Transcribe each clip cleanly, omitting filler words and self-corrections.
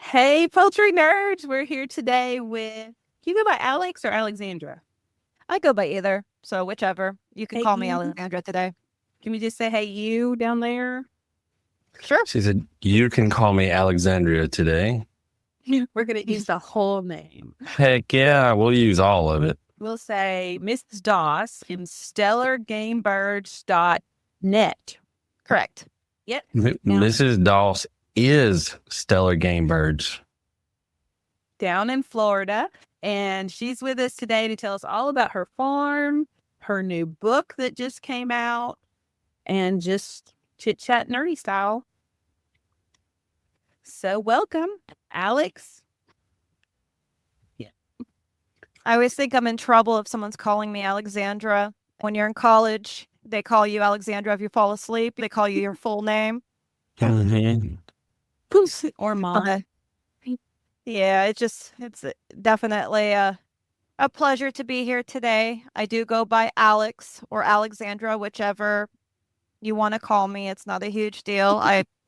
Hey, Poultry Nerds! We're here today with. You go by Alex or Alexandra? I go by either, so whichever. You can Hey, call me you. Alexandra today. Can we just say hey, you down there? Sure. She said, "You can call me Alexandria today." We're going to use the whole name. Heck yeah, we'll use all of it. We'll say Mrs. Doss in stellargamebirds.net. Correct. Yep. Mrs. Doss is Stellar Game Birds. Down in Florida. And she's with us today to tell us all about her farm, her new book that just came out, and just chit-chat nerdy style. So welcome, Alex. I always think I'm in trouble if someone's calling me Alexandra. When you're in college, they call you Alexandra if you fall asleep. They call you your full name. Or mom. Yeah, it's definitely a pleasure to be here today. I do go by Alex or Alexandra, whichever you want to call me. It's not a huge deal.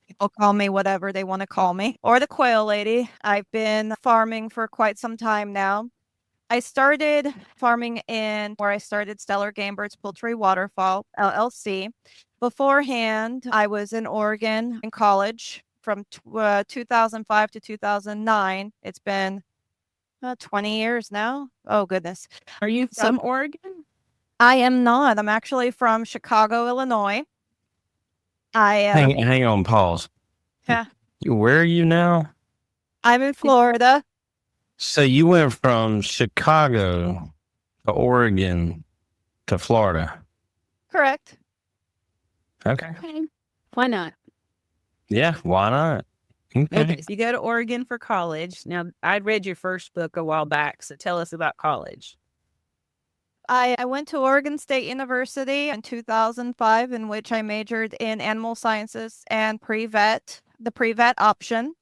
People call me whatever they want to call me, or the Quail lady. I've been farming for quite some time now. I started farming in where I started Stellar Game Birds Poultry Waterfowl LLC. Beforehand, I was in Oregon in college from 2005 to 2009. It's been 20 years now. Oh, goodness. Are you from Oregon? I am not. I'm actually from Chicago, Illinois. Hang on, pause. Yeah. Where are you now? I'm in Florida. So you went from Chicago to Oregon to Florida. Correct. Okay. Why not? Yeah, why not? Okay, so you go to Oregon for college. Now, I read your first book a while back, so tell us about college. I went to Oregon State University in 2005, in which I majored in animal sciences and pre-vet, the pre-vet option.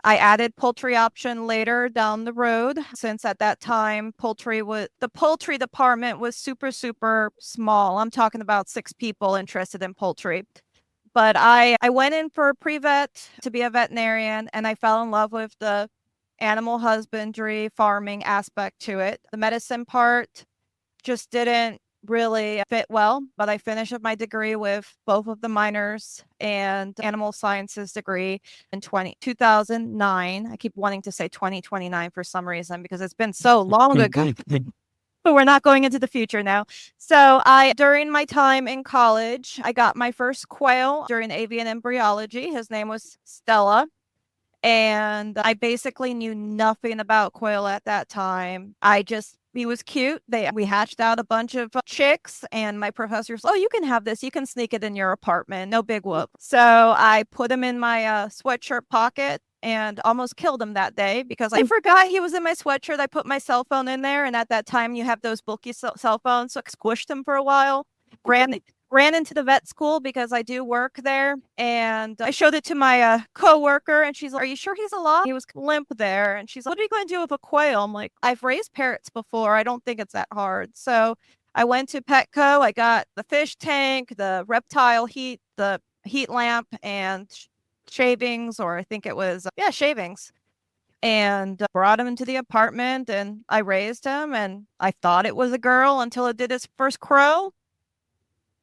I added poultry option later down the road, since at that time the poultry department was super, super small. I'm talking about 6 people interested in poultry. But I went in for pre-vet to be a veterinarian, and I fell in love with the animal husbandry, farming aspect to it. The medicine part just didn't really fit well, but I finished up my degree with both of the minors and animal sciences degree in 2009. I keep wanting to say 2029 for some reason because it's been so long ago. But we're not going into the future now. So during my time in college, I got my first quail during avian embryology. His name was Stella. And I basically knew nothing about quail at that time. He was cute. We hatched out a bunch of chicks, and my professor was, "Oh, you can have this. You can sneak it in your apartment. No big whoop." So I put him in my sweatshirt pocket and almost killed him that day because I forgot he was in my sweatshirt. I put my cell phone in there, and at that time you have those bulky cell phones, so I squished him for a while. Ran into the vet school because I do work there, and I showed it to my coworker, and she's like, "Are you sure he's alive?" He was limp there, and she's like, "What are you going to do with a quail?" I'm like, "I've raised parrots before. I don't think it's that hard." So I went to Petco. I got the fish tank, the reptile heat, the heat lamp, and shavings, or I think it was shavings, and brought him into the apartment, and I raised him, and I thought it was a girl until it did its first crow.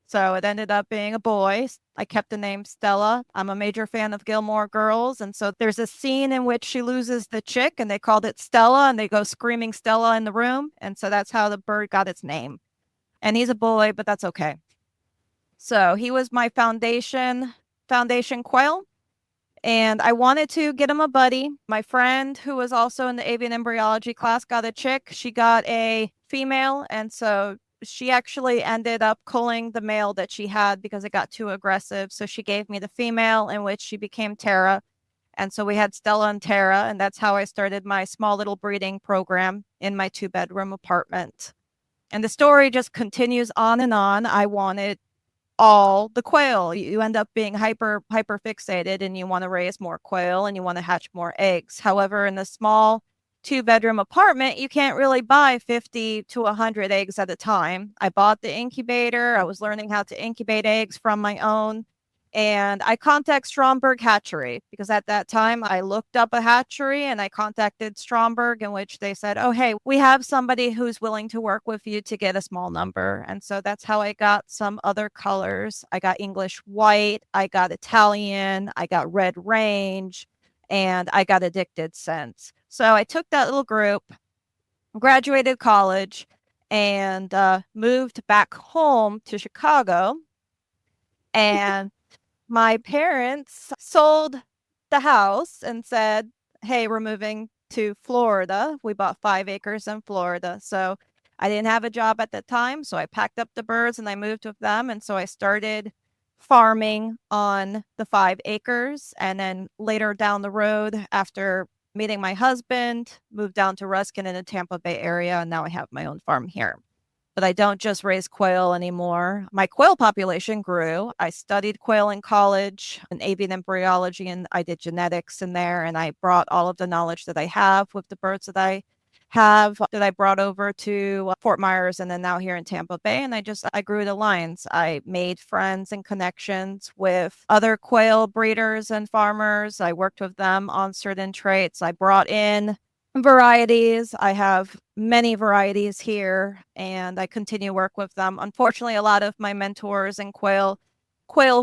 So it ended up being a boy. I kept the name Stella. I'm a major fan of Gilmore Girls. And so there's a scene in which she loses the chick and they called it Stella, and they go screaming Stella in the room. And so that's how the bird got its name. And he's a boy, but that's okay. So he was my foundation quail. And I wanted to get him a buddy. My friend, who was also in the avian embryology class, got a chick. She got a female. And so she actually ended up culling the male that she had because it got too aggressive. So she gave me the female, in which she became Tara. And so we had Stella and Tara, and that's how I started my small little breeding program in my 2-bedroom apartment. And the story just continues on and on. I wanted all the quail. You end up being hyper fixated, and you want to raise more quail and you want to hatch more eggs. However, in the small 2-bedroom apartment, you can't really buy 50 to 100 eggs at a time. I bought the incubator. I was learning how to incubate eggs from my own And I contact Stromberg Hatchery because at that time I looked up a hatchery and I contacted Stromberg, in which they said, oh, hey, we have somebody who's willing to work with you to get a small number. And so that's how I got some other colors. I got English white, I got Italian, I got red range, and I got addicted scents. So I took that little group, graduated college, and moved back home to Chicago. And my parents sold the house and said, hey, we're moving to Florida. We bought 5 acres in Florida. So I didn't have a job at the time. So I packed up the birds and I moved with them. And so I started farming on the 5 acres. And then later down the road, after meeting my husband, moved down to Ruskin in the Tampa Bay area. And now I have my own farm here. But I don't just raise quail anymore. My quail population grew. I studied quail in college in avian embryology, and I did genetics in there. And I brought all of the knowledge that I have with the birds that I have that I brought over to Fort Myers and then now here in Tampa Bay. And I grew the lines. I made friends and connections with other quail breeders and farmers. I worked with them on certain traits. I brought in varieties. I have many varieties here and I continue to work with them. Unfortunately, a lot of my mentors and quail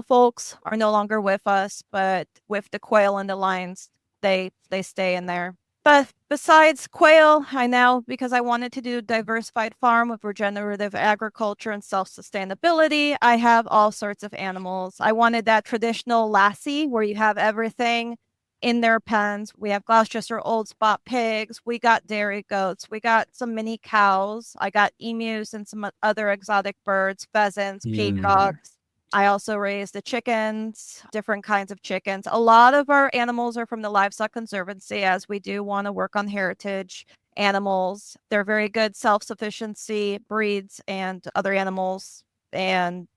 folks are no longer with us, but with the quail and the lines, they stay in there. But besides quail, I now, because I wanted to do a diversified farm with regenerative agriculture and self-sustainability, I have all sorts of animals. I wanted that traditional lassie where you have everything in their pens. We have Gloucester old spot pigs. We got dairy goats. We got some mini cows. I got emus and some other exotic birds, pheasants, peacocks. I also raise the chickens, different kinds of chickens. A lot of our animals are from the Livestock Conservancy, as we do want to work on heritage animals. They're very good self-sufficiency breeds and other animals. And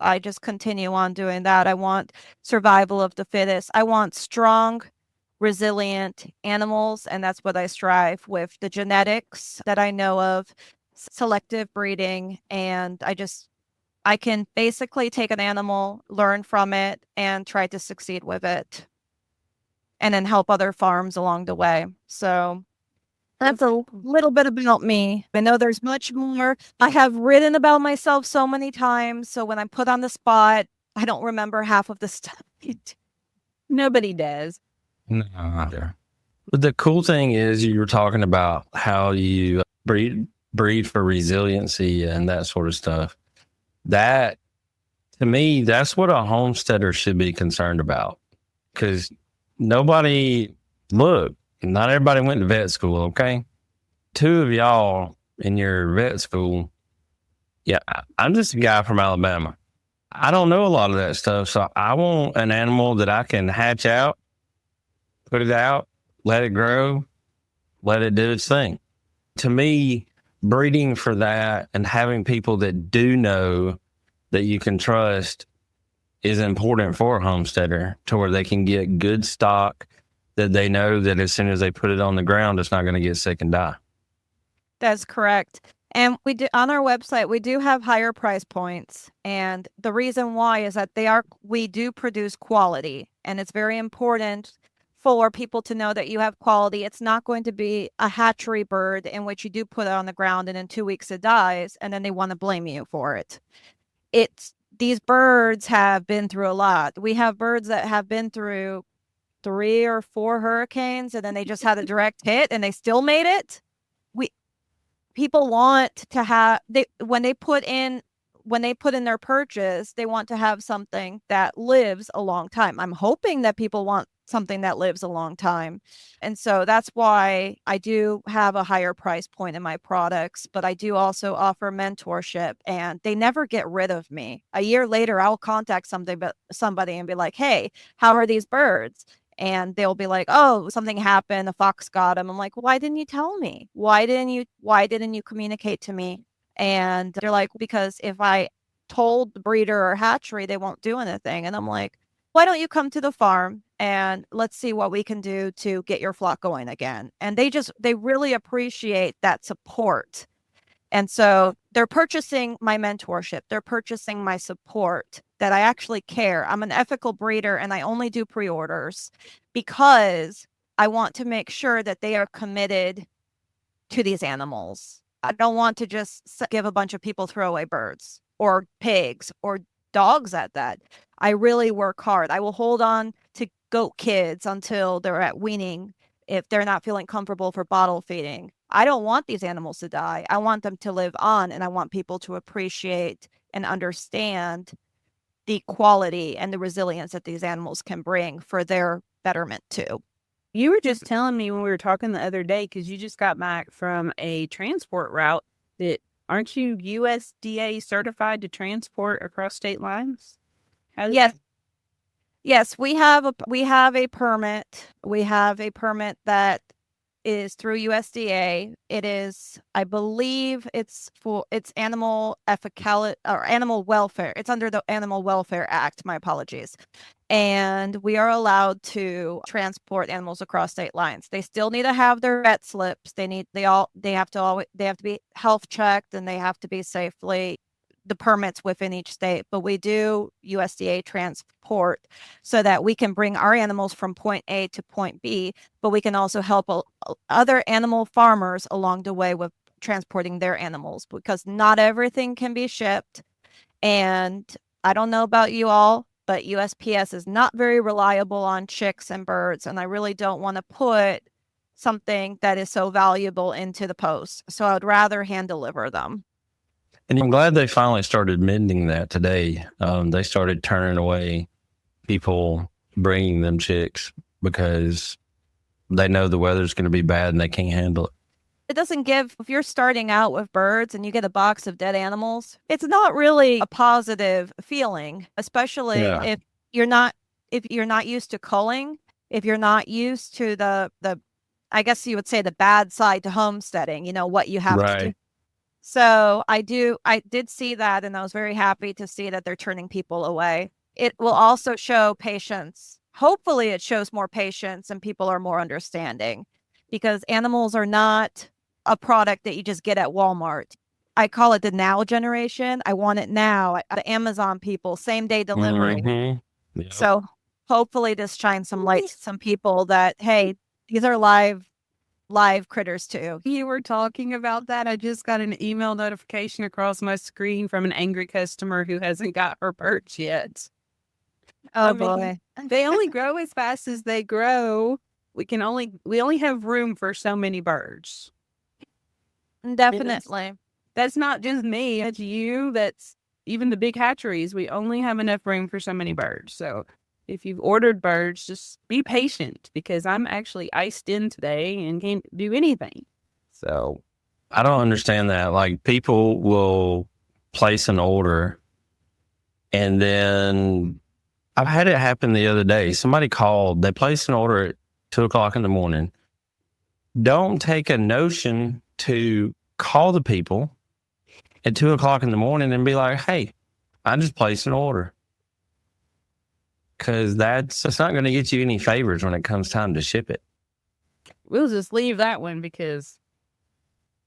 I just continue on doing that. I want survival of the fittest. I want strong, resilient animals. And that's what I strive with the genetics that I know of, selective breeding. And I can basically take an animal, learn from it, and try to succeed with it. And then help other farms along the way. So that's a little bit about me. I know there's much more. I have written about myself so many times. So when I'm put on the spot, I don't remember half of the stuff. Nobody does. No, either. But the cool thing is you were talking about how you breed for resiliency and that sort of stuff. That, to me, that's what a homesteader should be concerned about. Because not everybody went to vet school, okay? 2 of y'all in your vet school, yeah, I'm just a guy from Alabama. I don't know a lot of that stuff, so I want an animal that I can hatch out, put it out, let it grow, let it do its thing. To me, breeding for that and having people that do know that you can trust is important for a homesteader, to where they can get good stock that they know that as soon as they put it on the ground, it's not going to get sick and die. That's correct. And we do on our website, we do have higher price points. And the reason why is that we do produce quality. And it's very important for people to know that you have quality. It's not going to be a hatchery bird in which you do put it on the ground and in 2 weeks it dies and then they want to blame you for it. These birds have been through a lot. We have birds that have been through 3 or 4 hurricanes and then they just had a direct hit and they still made it. People want to have when they put in their purchase, they want to have something that lives a long time. I'm hoping that people want something that lives a long time. And so that's why I do have a higher price point in my products, but I do also offer mentorship and they never get rid of me. A year later, I'll contact somebody and be like, hey, how are these birds? And they'll be like, oh, something happened. A fox got them. I'm like, why didn't you tell me? Why didn't you communicate to me? And they're like, because if I told the breeder or hatchery, they won't do anything. And I'm like, why don't you come to the farm and let's see what we can do to get your flock going again? And they really appreciate that support. And so they're purchasing my mentorship. They're purchasing my support. that I actually care. I'm an ethical breeder and I only do pre-orders because I want to make sure that they are committed to these animals. I don't want to just give a bunch of people throwaway birds or pigs or dogs at that. I really work hard. I will hold on to goat kids until they're at weaning if they're not feeling comfortable for bottle feeding. I don't want these animals to die. I want them to live on, and I want people to appreciate and understand the quality and the resilience that these animals can bring for their betterment too. You were just telling me when we were talking the other day, because you just got back from a transport route, that aren't you USDA certified to transport across state lines? Yes. Yes, we have a permit. We have a permit that is through USDA. It is, I believe it's animal or animal welfare. It's under the Animal Welfare Act. My apologies. And we are allowed to transport animals across state lines. They still need to have their vet slips. They have to be health checked, and they have to be safely the permits within each state. But we do USDA transport so that we can bring our animals from point A to point B, but we can also help other animal farmers along the way with transporting their animals, because not everything can be shipped. And I don't know about you all, but USPS is not very reliable on chicks and birds, and I really don't want to put something that is so valuable into the post. So I would rather hand deliver them. And I'm glad they finally started mending that today. They started turning away people bringing them chicks because they know the weather's going to be bad and they can't handle it. It doesn't give, if you're starting out with birds and you get a box of dead animals, it's not really a positive feeling, especially if you're not used to culling, if you're not used to the I guess you would say the bad side to homesteading, what you have to do. So I did see that, and I was very happy to see that they're turning people away. It will also show patience. Hopefully it shows more patience and people are more understanding, because animals are not a product that you just get at Walmart. I call it the now generation. I want it now. The Amazon people, same day delivery. Mm-hmm. Yep. So hopefully this shines some light to some people that, hey, these are live critters too. You were talking about that. I just got an email notification across my screen from an angry customer who hasn't got her birds yet. Oh boy. They only grow as fast as they grow. We only have room for so many birds. Definitely. That's not just me. That's you. That's even the big hatcheries. We only have enough room for so many birds. So if you've ordered birds, just be patient, because I'm actually iced in today and can't do anything. So I don't understand that. Like, people will place an order, and then I've had it happen the other day. Somebody called, they placed an order at 2:00 in the morning. Don't take a notion to call the people at 2:00 in the morning and be like, hey, I just placed an order. Because it's not going to get you any favors when it comes time to ship it. We'll just leave that one, because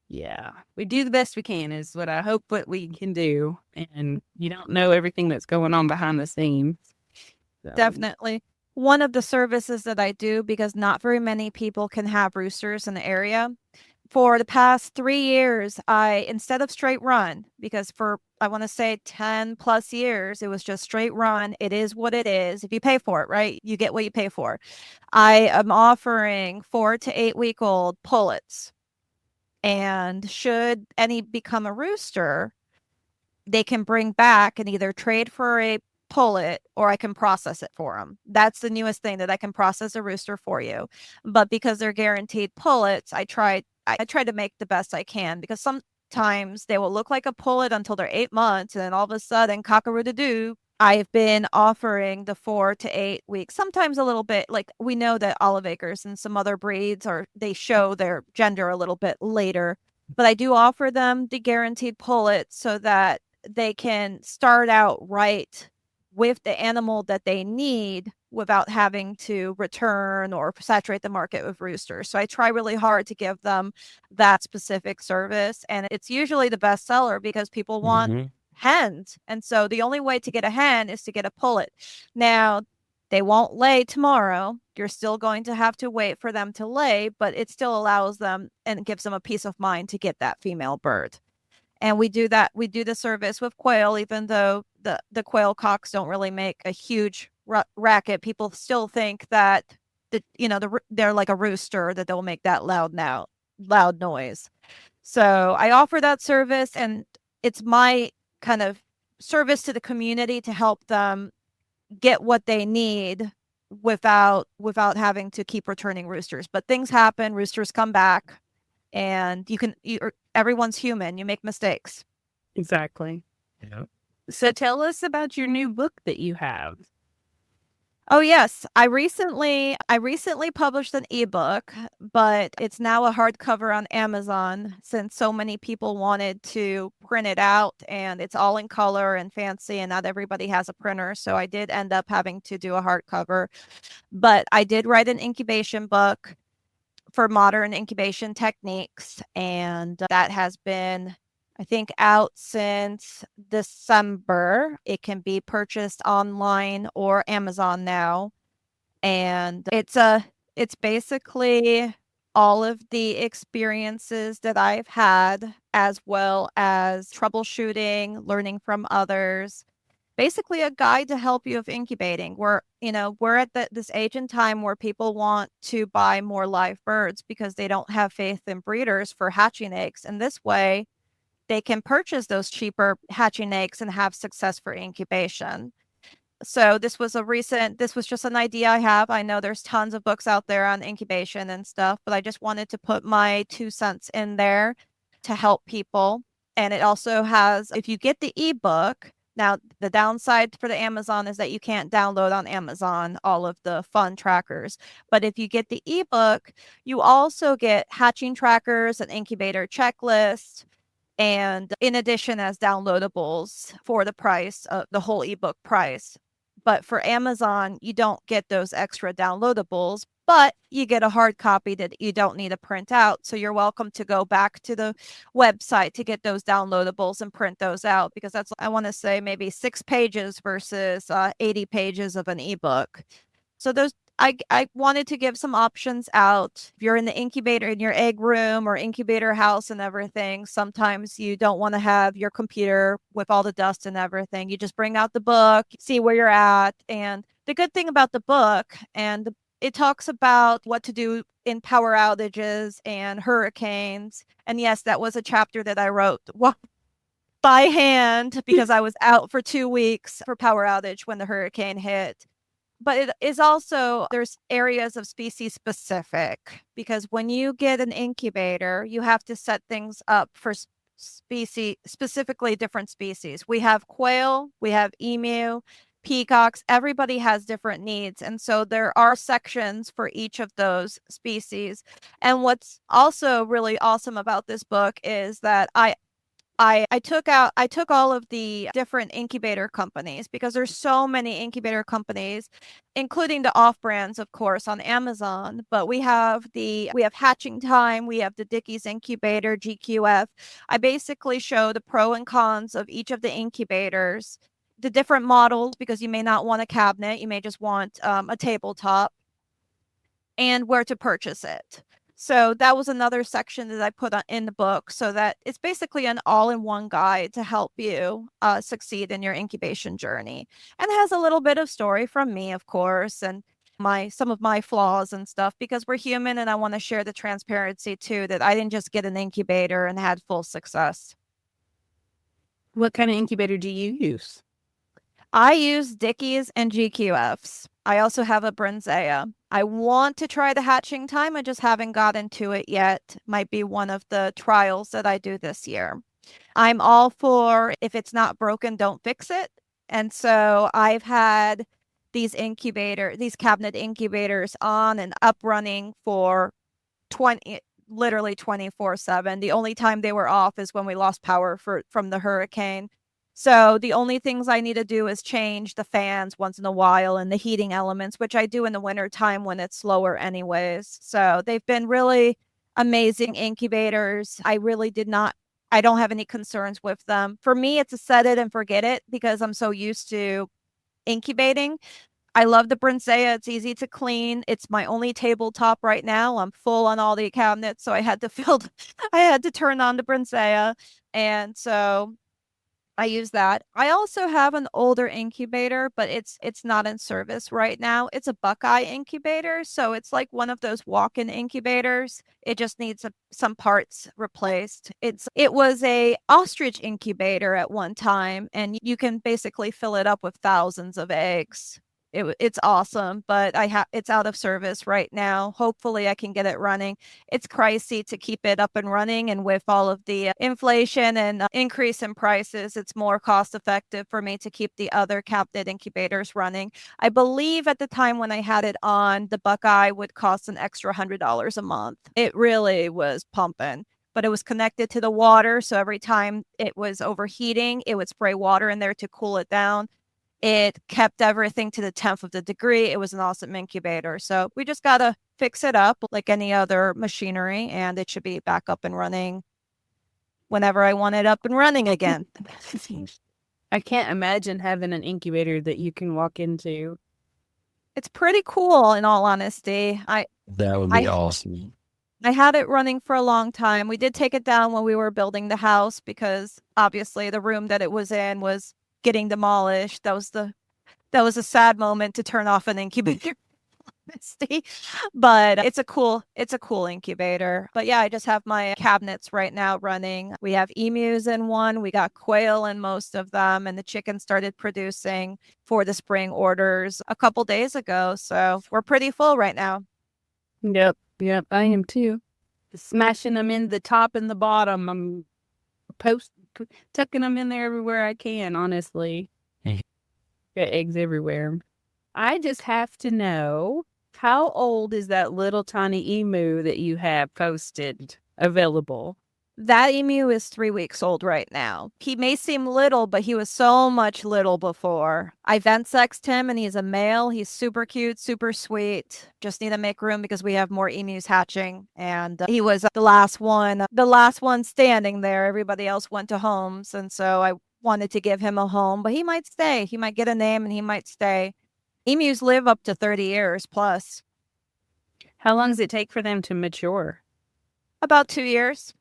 we do the best we can is what I hope what we can do. And you don't know everything that's going on behind the scenes. So. Definitely. One of the services that I do, because not very many people can have roosters in the area. For the past 3 years, instead of straight run, because for, I want to say 10 plus years, it was just straight run. It is what it is. If you pay for it, right? You get what you pay for. I am offering 4 to 8 week old pullets. And should any become a rooster, they can bring back and either trade for a pullet, or I can process it for them. That's the newest thing, that I can process a rooster for you. But because they're guaranteed pullets, I try to make the best I can, because sometimes they will look like a pullet until they're 8 months, and then all of a sudden, cock-a-roo-a-doo. I've been offering the 4 to 8 weeks, sometimes a little bit, like we know that olive acres and some other breeds they show their gender a little bit later, but I do offer them the guaranteed pullets so that they can start out right with the animal that they need without having to return or saturate the market with roosters. So I try really hard to give them that specific service. And it's usually the best seller, because people want hens. And so the only way to get a hen is to get a pullet. Now, they won't lay tomorrow. You're still going to have to wait for them to lay, but it still allows them and gives them a peace of mind to get that female bird. And we do that. We do the service with quail, even though the quail cocks don't really make a huge racket. People still think that they're like a rooster, that they'll make that loud noise. So I offer that service, and it's my kind of service to the community to help them get what they need without having to keep returning roosters. But things happen, roosters come back, and everyone's human. You make mistakes. Exactly. Yeah. So tell us about your new book that you have. Oh yes, I recently published an ebook, but it's now a hardcover on Amazon since so many people wanted to print it out, and it's all in color and fancy, and not everybody has a printer, so I did end up having to do a hardcover. But I did write an incubation book for modern incubation techniques, and that has been, I think, out since December. It can be purchased online or Amazon now. And it's basically all of the experiences that I've had, as well as troubleshooting, learning from others. Basically a guide to help you with incubating. We're at this age in time where people want to buy more live birds because they don't have faith in breeders for hatching eggs. And this way, they can purchase those cheaper hatching eggs and have success for incubation. So this was just an idea I have. I know there's tons of books out there on incubation and stuff, but I just wanted to put my 2 cents in there to help people. And it also has, if you get the ebook, now the downside for the Amazon is that you can't download on Amazon all of the fun trackers. But if you get the ebook, you also get hatching trackers, an incubator checklist, and in addition as downloadables for the price of the whole ebook price. But for Amazon, you don't get those extra downloadables, but you get a hard copy that you don't need to print out. So you're welcome to go back to the website to get those downloadables and print those out, because that's, I want to say, maybe 6 pages versus 80 pages of an ebook. So I wanted to give some options out. If you're in the incubator, in your egg room or incubator house and everything, sometimes you don't want to have your computer with all the dust and everything. You just bring out the book, see where you're at. And the good thing about the book, and it talks about what to do in power outages and hurricanes. And yes, that was a chapter that I wrote by hand because I was out for 2 weeks for power outage when the hurricane hit. But it is also, there's areas of species specific, because when you get an incubator, you have to set things up for specifically different species. We have quail, we have emu, peacocks, everybody has different needs. And so there are sections for each of those species. And what's also really awesome about this book is that I took all of the different incubator companies, because there's so many incubator companies, including the off brands, of course, on Amazon. But we have Hatching Time, we have the Dickey's Incubator, GQF. I basically show the pro and cons of each of the incubators, the different models, because you may not want a cabinet, you may just want a tabletop, and where to purchase it. So that was another section that I put in the book, so that it's basically an all-in-one guide to help you succeed in your incubation journey. And it has a little bit of story from me, of course, and some of my flaws and stuff, because we're human, and I want to share the transparency too, that I didn't just get an incubator and had full success. What kind of incubator do you use? I use Dickey's and GQFs. I also have a Brinzea. I want to try the Hatching Time. I just haven't gotten to it yet. Might be one of the trials that I do this year. I'm all for, if it's not broken, don't fix it. And so I've had these cabinet incubators on and up running for literally 24/7. The only time they were off is when we lost power from the hurricane. So the only things I need to do is change the fans once in a while and the heating elements, which I do in the winter time when it's slower anyways. So they've been really amazing incubators. I really did not I don't have any concerns with them. For me, it's a set it and forget it because I'm so used to incubating. I love the Brinsea. It's easy to clean. It's my only tabletop right now. I'm full on all the cabinets, so I had to I had to turn on the Brinsea, and so I use that. I also have an older incubator, but it's not in service right now. It's a Buckeye incubator, so it's like one of those walk-in incubators. It just needs some parts replaced. It was a ostrich incubator at one time, and you can basically fill it up with thousands of eggs. It's awesome, but it's out of service right now. Hopefully, I can get it running. It's pricey to keep it up and running, and with all of the inflation and increase in prices, it's more cost effective for me to keep the other captive incubators running. I believe at the time when I had it on, the Buckeye would cost an extra $100 a month. It really was pumping. But it was connected to the water, so every time it was overheating, it would spray water in there to cool it down. It kept everything to the 10th of the degree. It was an awesome incubator. So we just got to fix it up like any other machinery, and it should be back up and running whenever I want it up and running again. I can't imagine having an incubator that you can walk into. It's pretty cool, in all honesty. That would be awesome. I had it running for a long time. We did take it down when we were building the house because obviously the room that it was in was getting demolished. That was a sad moment to turn off an incubator. But it's a cool incubator. But yeah, I just have my cabinets right now running. We have emus in one, we got quail in most of them, and the chickens started producing for the spring orders a couple days ago. So we're pretty full right now. Yep, I am too. Smashing them in the top and the bottom. I'm tucking them in there everywhere I can, honestly. Got eggs everywhere. I just have to know, how old is that little tiny emu that you have posted available? That emu is 3 weeks old right now. He may seem little, but he was so much little before. I vent sexed him and he's a male. He's super cute, super sweet. Just need to make room because we have more emus hatching. And he was the last one standing there. Everybody else went to homes. And so I wanted to give him a home, but he might stay. He might get a name and he might stay. Emus live up to 30 years plus. How long does it take for them to mature? About 2 years.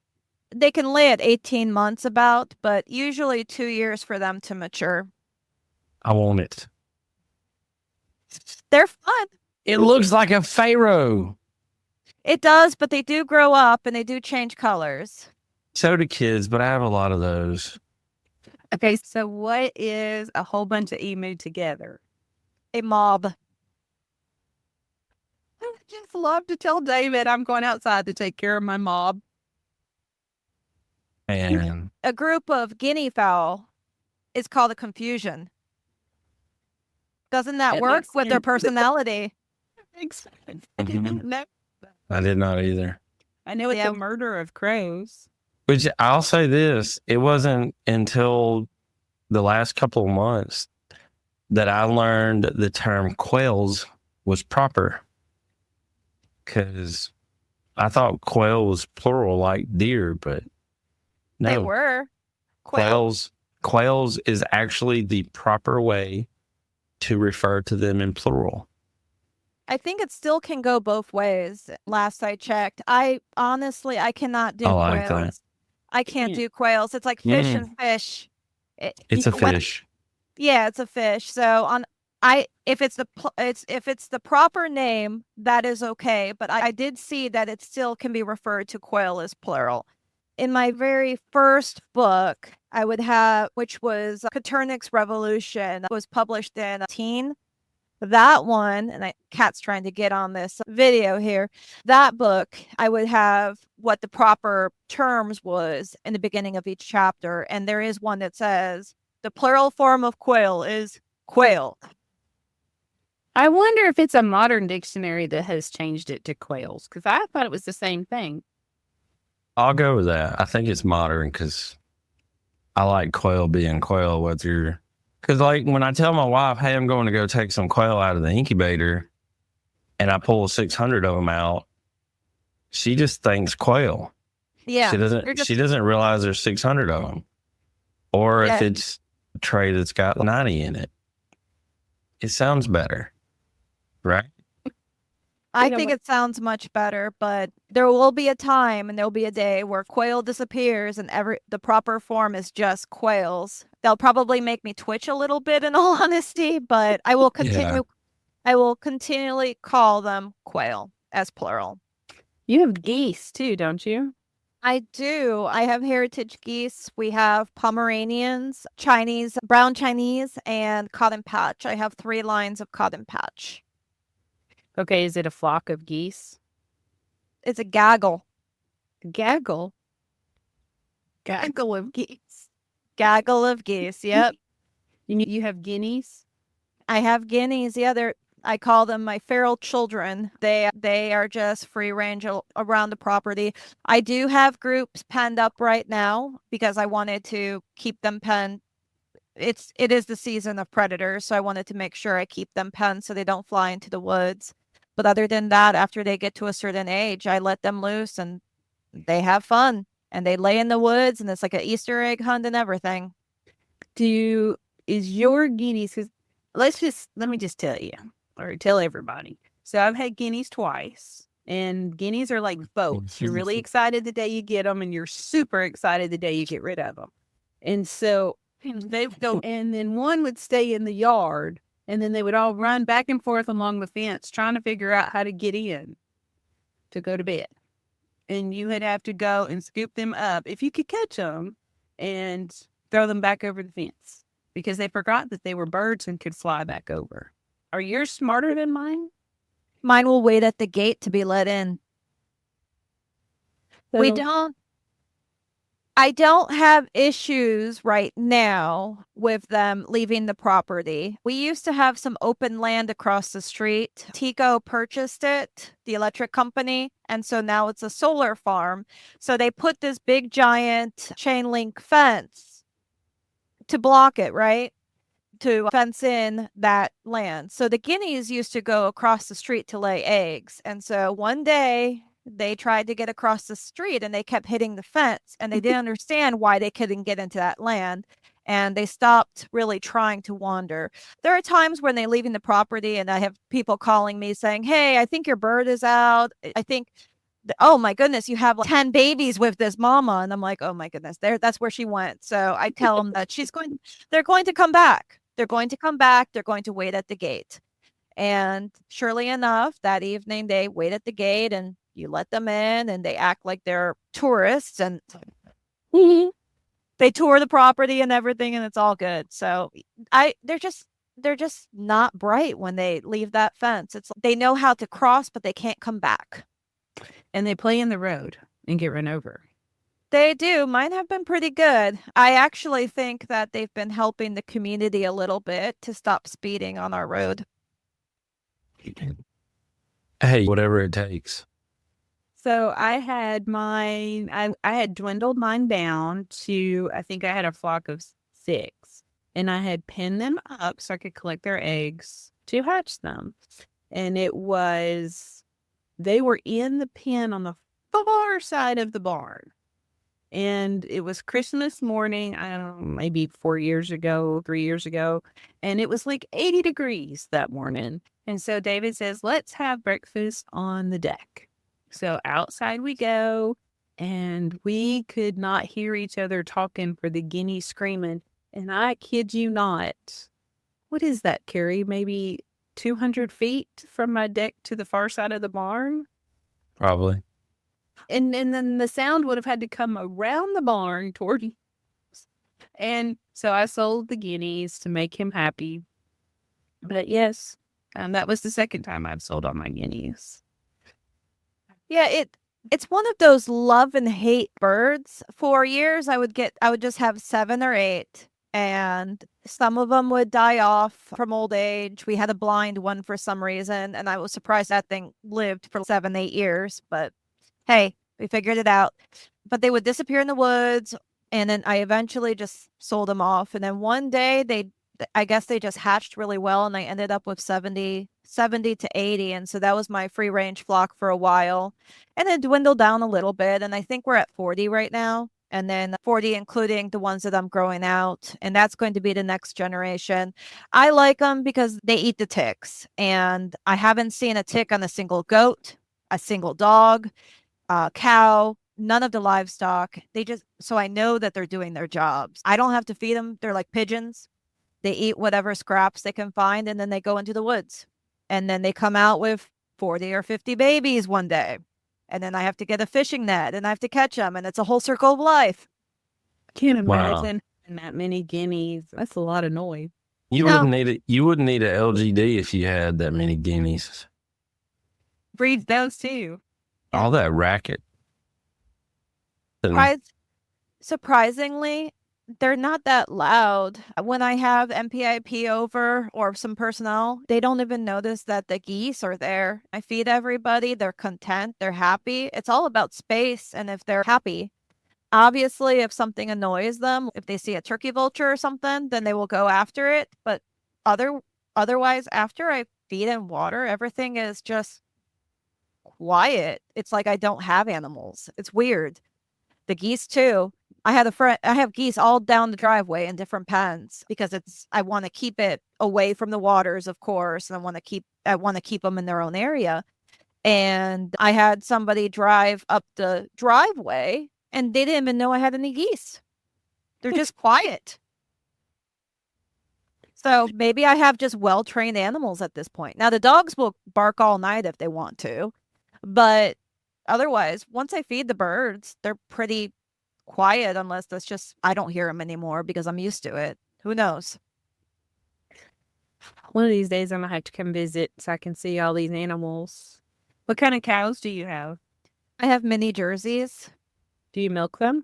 They can lay at 18 months about, but usually 2 years for them to mature. I want it. They're fun. It looks like a pharaoh. It does, but they do grow up and they do change colors. So do kids, but I have a lot of those. Okay, so what is a whole bunch of emu together? A mob. I just love to tell David I'm going outside to take care of my mob. And a group of guinea fowl is called a confusion. Doesn't that work with their personality? I didn't know. I did not either. I know it's a murder of crows. Which I'll say this, it wasn't until the last couple of months that I learned the term quails was proper. Because I thought quail was plural like deer, but no. They were. Quails is actually the proper way to refer to them in plural. I think it still can go both ways. Last I checked, I cannot do quails. I can't do quails. It's like fish and fish. It's a fish. Yeah, it's a fish. So if it's the proper name, that is okay. But I did see that it still can be referred to quail as plural. In my very first book, I would have, which was Copernicus Revolution, was published in teen. That one, and Kat's trying to get on this video here. That book, I would have what the proper terms was in the beginning of each chapter. And there is one that says the plural form of quail is quail. I wonder if it's a modern dictionary that has changed it to quails, because I thought it was the same thing. I'll go with that. I think it's modern because I like quail being quail, because like when I tell my wife, hey, I'm going to go take some quail out of the incubator and I pull 600 of them out, she just thinks quail. Yeah. She doesn't realize there's 600 of them. Or if it's a tray that's got 90 in it. It sounds better, right? I think it sounds much better, but there will be a time and there'll be a day where quail disappears and the proper form is just quails. They'll probably make me twitch a little bit in all honesty, but I will continually call them quail as plural. You have geese too, don't you? I do. I have heritage geese. We have Pomeranians, Chinese, brown Chinese, and cotton patch. I have 3 lines of cotton patch. Okay, is it a flock of geese? It's a gaggle. Gaggle? Gaggle of geese. Gaggle of geese, yep. You have guineas? I have guineas. Yeah, I call them my feral children. They are just free range around the property. I do have groups penned up right now because I wanted to keep them penned. It is the season of predators, so I wanted to make sure I keep them penned so they don't fly into the woods. But other than that, after they get to a certain age, I let them loose and they have fun and they lay in the woods and it's like an Easter egg hunt and everything. Is your guineas, because let me just tell you, or tell everybody. So I've had guineas twice, and guineas are like boats. You're really excited the day you get them, and you're super excited the day you get rid of them. And so they would go, and then one would stay in the yard, and then they would all run back and forth along the fence trying to figure out how to get in to go to bed. And you would have to go and scoop them up if you could catch them and throw them back over the fence because they forgot that they were birds and could fly back over. Are yours smarter than mine? Mine will wait at the gate to be let in. I don't have issues right now with them leaving the property. We used to have some open land across the street. Tico purchased it, the electric company, and so now it's a solar farm. So they put this big giant chain link fence to block it, right? To fence in that land. So the guineas used to go across the street to lay eggs. And so one day they tried to get across the street and they kept hitting the fence and they didn't understand why they couldn't get into that land. And they stopped really trying to wander. There are times when they're leaving the property and I have people calling me saying, "Hey, I think your bird is out. I think, oh my goodness, you have like 10 babies with this mama." And I'm like, "Oh my goodness, that's where she went." So I tell them that they're going to come back. They're going to come back. They're going to wait at the gate. And surely enough, that evening they wait at the gate and you let them in and they act like they're tourists and they tour the property and everything and it's all good. So they're just not bright when they leave that fence. It's they know how to cross, but they can't come back. And they play in the road and get run over. They do. Mine have been pretty good. I actually think that they've been helping the community a little bit to stop speeding on our road. Hey, whatever it takes. So I had mine, I had dwindled mine down to, I think I had a flock of 6. And I had pinned them up so I could collect their eggs to hatch them. And they were in the pen on the far side of the barn. And it was Christmas morning, I don't know, maybe 3 years ago. And it was like 80 degrees that morning. And so David says, "Let's have breakfast on the deck." So outside we go, and we could not hear each other talking for the guinea screaming. And I kid you not, what is that, Carrie? Maybe 200 feet from my deck to the far side of the barn? Probably. And then the sound would have had to come around the barn toward you. And so I sold the guineas to make him happy. But yes, that was the second time I've sold all my guineas. Yeah, it's one of those love and hate birds. For years, I would just have 7 or 8, and some of them would die off from old age. We had a blind one for some reason, and I was surprised that thing lived for 7, 8 years. But hey, we figured it out. But they would disappear in the woods, and then I eventually just sold them off. And then one day they I guess they just hatched really well, and I ended up with 70 to 80. And so that was my free range flock for a while. And it dwindled down a little bit. And I think we're at 40 right now. And then 40, including the ones that I'm growing out. And that's going to be the next generation. I like them because they eat the ticks. And I haven't seen a tick on a single goat, a single dog, cow, none of the livestock. So I know that they're doing their jobs. I don't have to feed them. They're like pigeons. They eat whatever scraps they can find, and then they go into the woods. And then they come out with 40 or 50 babies one day. And then I have to get a fishing net and I have to catch them. And it's a whole circle of life. Can't Wow. imagine having that many guineas. That's a lot of noise. You No. wouldn't need it. You wouldn't need an LGD if you had that many guineas. Breeds those too. All that racket. Surprisingly, they're not that loud. When I have MPIP over or some personnel, they don't even notice that the geese are there. I feed everybody. They're content. They're happy. It's all about space. And if they're happy, obviously, if something annoys them, if they see a turkey vulture or something, then they will go after it. But otherwise, after I feed and water, everything is just quiet. It's like I don't have animals. It's weird. The geese too. I have geese all down the driveway in different pens because I want to keep it away from the waters, of course, and I want to keep them in their own area. And I had somebody drive up the driveway and they didn't even know I had any geese. They're just quiet. So maybe I have just well-trained animals at this point. Now the dogs will bark all night if they want to, but otherwise, once I feed the birds, they're pretty quiet unless that's just I don't hear them anymore because I'm used to it. Who knows? One of these days I'm gonna have to come visit so I can see all these animals. What kind of cows do you have? I have mini Jerseys. Do you milk them?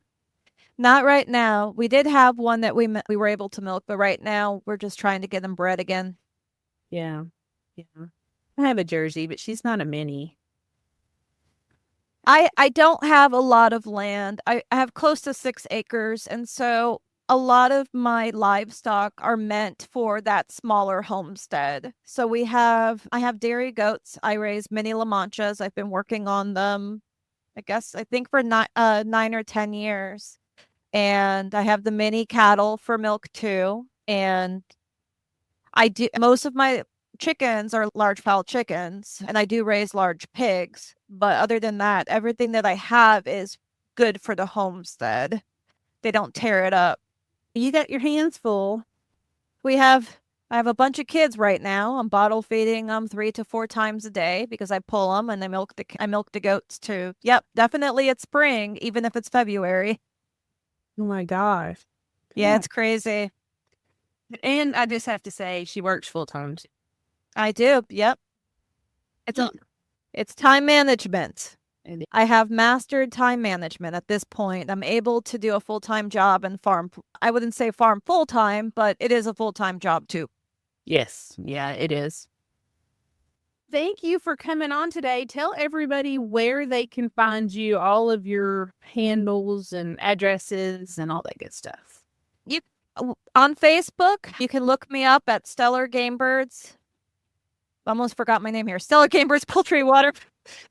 Not right now. We did have one that we were able to milk, but right now we're just trying to get them bred again. Yeah. I have a Jersey, but she's not a mini. I don't have a lot of land. I have close to 6 acres, and so a lot of my livestock are meant for that smaller homestead. So I have dairy goats. I raise mini La Manchas. I've been working on them, I think for 9 or 10 years. And I have the mini cattle for milk too. And most of my chickens are large fowl chickens, and I do raise large pigs. But other than that, everything that I have is good for the homestead. They don't tear it up. You got your hands full. I have a bunch of kids right now. I'm bottle feeding them 3 to 4 times a day because I pull them and I milk the goats too. Yep, definitely it's spring, even if it's February. Oh my gosh. Yeah, it's crazy. And I just have to say, she works full time. I do. Yep. It's time management. I have mastered time management at this point. I'm able to do a full-time job and farm. I wouldn't say farm full-time, but it is a full-time job too. Yes. Yeah, it is. Thank you for coming on today. Tell everybody where they can find you, all of your handles and addresses and all that good stuff. On Facebook, you can look me up at Stellar Game Birds. Almost forgot my name here. Stellar Game Birds Poultry Water.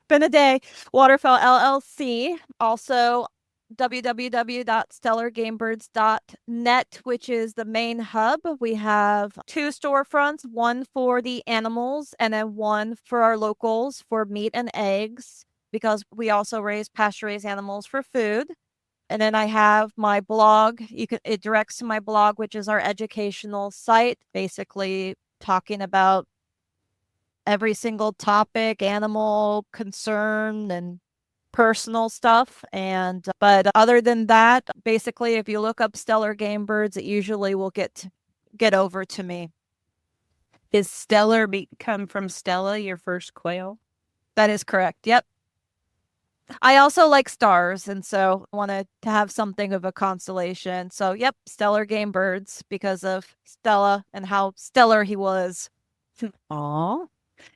Been a day. Waterfowl LLC. Also, www.stellargamebirds.net, which is the main hub. We have 2 storefronts, one for the animals and then one for our locals for meat and eggs, because we also raise pasture-raised animals for food. And then I have my blog. It directs to my blog, which is our educational site, basically talking about every single topic, animal concern and personal stuff. But other than that, basically, if you look up Stellar Game Birds, it usually will get over to me. Is Stellar come from Stella, your first quail? That is correct. Yep. I also like stars, and so I wanted to have something of a constellation. So, yep, Stellar Game Birds because of Stella and how stellar he was. Aw.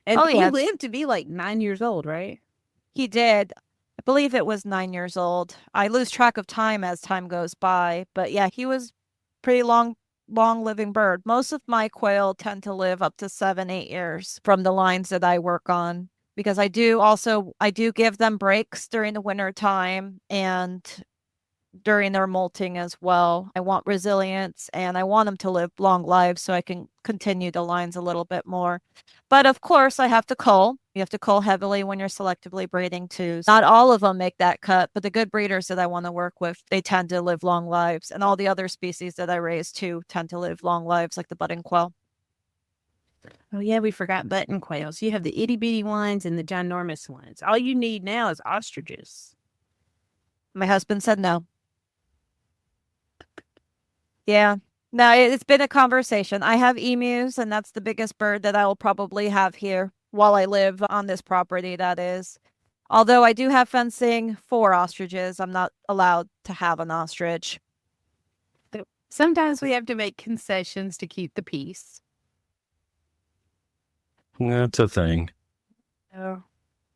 And he lived to be like 9 years old, right? He did. I believe it was 9 years old. I lose track of time as time goes by. But yeah, he was pretty long long living bird. Most of my quail tend to live up to 7, 8 years from the lines that I work on, because I do give them breaks during the winter time and during their molting as well. I want resilience and I want them to live long lives so I can continue the lines a little bit more. But of course, I have to cull. You have to cull heavily when you're selectively breeding too. Not all of them make that cut, but the good breeders that I want to work with, they tend to live long lives. And all the other species that I raise too tend to live long lives, like the button quail. Oh, yeah, we forgot button quails. You have the itty bitty ones and the ginormous ones. All you need now is ostriches. My husband said no. Yeah. No, it's been a conversation. I have emus, and that's the biggest bird that I will probably have here while I live on this property, that is. Although I do have fencing for ostriches, I'm not allowed to have an ostrich. Sometimes we have to make concessions to keep the peace. That's a thing. Oh,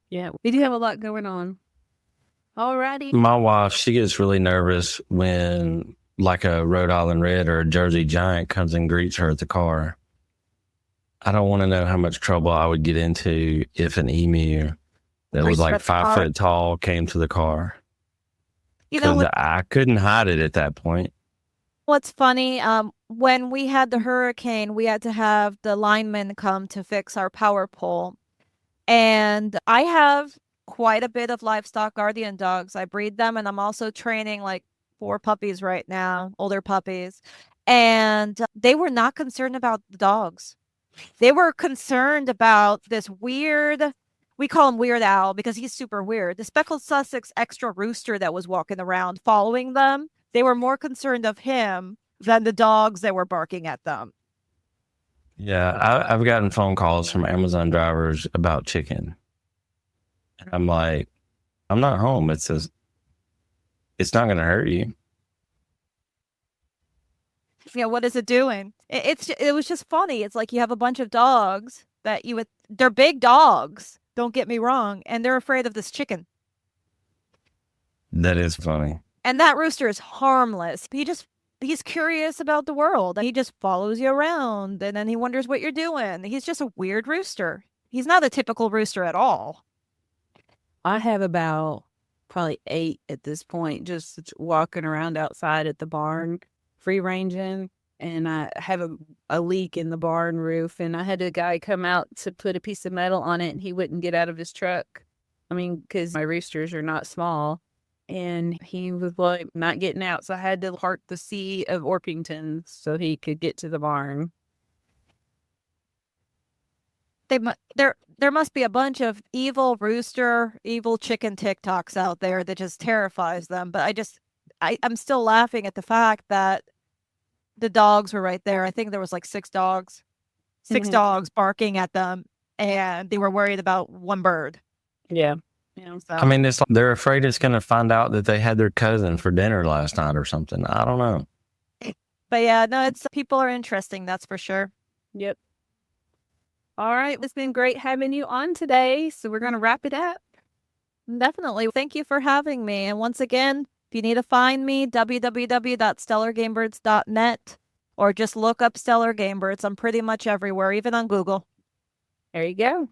yeah, we do have a lot going on. Alrighty. My wife, she gets really nervous when like a Rhode Island Red or a Jersey Giant comes and greets her at the car. I don't want to know how much trouble I would get into if an emu that was like 5 foot tall came to the car. You know what? I couldn't hide it at that point. What's funny, when we had the hurricane, we had to have the linemen come to fix our power pole. And I have quite a bit of livestock guardian dogs. I breed them, and I'm also training like 4 puppies right now, older puppies. And they were not concerned about the dogs. They were concerned about this weird, we call him Weird Owl because he's super weird, the speckled Sussex extra rooster that was walking around following them. They were more concerned of him than the dogs that were barking at them. Yeah, I've gotten phone calls from Amazon drivers about chicken. I'm like, I'm not home. It's not going to hurt you. Yeah, what is it doing? It was just funny. It's like you have a bunch of dogs that they're big dogs. Don't get me wrong, and they're afraid of this chicken. That is funny. And that rooster is harmless. He's curious about the world. He just follows you around, and then he wonders what you're doing. He's just a weird rooster. He's not a typical rooster at all. I have about probably 8 at this point, just walking around outside at the barn, free ranging. And I have a leak in the barn roof, and I had a guy come out to put a piece of metal on it, and he wouldn't get out of his truck. I mean, because my roosters are not small. And he was like not getting out. So I had to part the sea of Orpington so he could get to the barn. There must be a bunch of evil rooster, evil chicken TikToks out there that just terrifies them. But I'm still laughing at the fact that the dogs were right there. I think there was like 6 dogs, 6 dogs barking at them, and they were worried about one bird. Yeah. So. I mean, it's like they're afraid it's going to find out that they had their cousin for dinner last night or something. I don't know. But yeah, no, people are interesting. That's for sure. Yep. All right. It's been great having you on today. So we're going to wrap it up. Definitely. Thank you for having me. And once again, if you need to find me, www.stellargamebirds.net, or just look up Stellar Game Birds. I'm pretty much everywhere, even on Google. There you go.